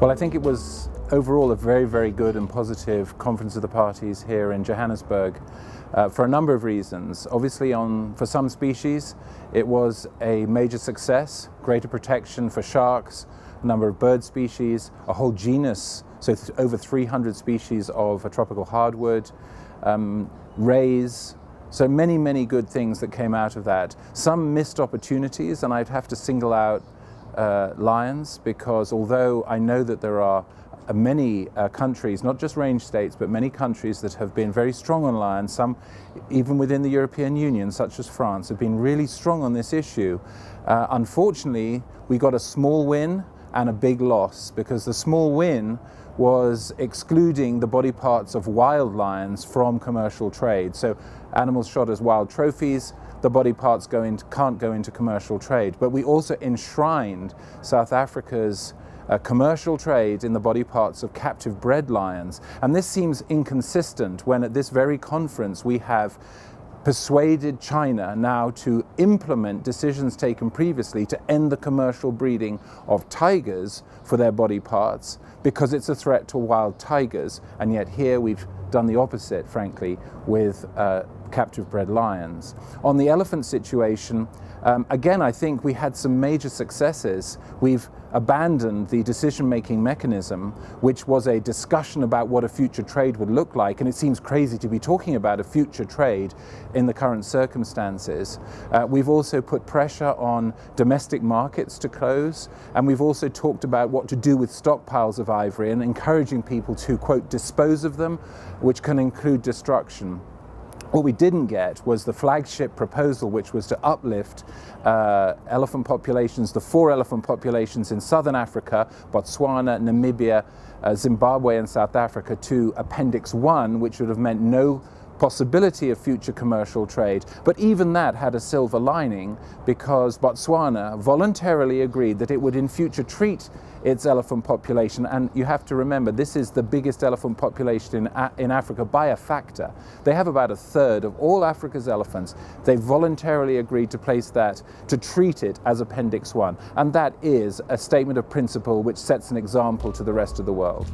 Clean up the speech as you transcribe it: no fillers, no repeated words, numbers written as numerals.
Well, I think it was overall a very, very good and positive Conference of the Parties here in Johannesburg for a number of reasons. Obviously, for some species, it was a major success, greater protection for sharks, a number of bird species, a whole genus, so over 300 species of a tropical hardwood, rays. So many, many good things that came out of that. Some missed opportunities, and I'd have to single out lions, because although I know that there are many countries, not just range states, but many countries that have been very strong on lions, some even within the European Union, such as France, have been really strong on this issue. Unfortunately, we got a small win and a big loss, because the small win was excluding the body parts of wild lions from commercial trade. So animals shot as wild trophies, the body parts can't go into commercial trade. But we also enshrined South Africa's commercial trade in the body parts of captive bred lions. And this seems inconsistent when at this very conference we have persuaded China now to implement decisions taken previously to end the commercial breeding of tigers for their body parts, because it's a threat to wild tigers. And yet here we've done the opposite, frankly, with captive bred lions. On the elephant situation, again, I think we had some major successes. We've abandoned the decision-making mechanism, which was a discussion about what a future trade would look like, and it seems crazy to be talking about a future trade in the current circumstances. We've also put pressure on domestic markets to close, and we've also talked about what to do with stockpiles of ivory and encouraging people to, quote, dispose of them, which can include destruction. What we didn't get was the flagship proposal, which was to uplift elephant populations, the 4 elephant populations in southern Africa, Botswana, Namibia, Zimbabwe and South Africa, to Appendix 1, which would have meant no possibility of future commercial trade. But even that had a silver lining, because Botswana voluntarily agreed that it would in future treat its elephant population. And you have to remember, this is the biggest elephant population in Africa by a factor. They have about a third of all Africa's elephants. They voluntarily agreed to place that, to treat it as Appendix 1. And that is a statement of principle which sets an example to the rest of the world.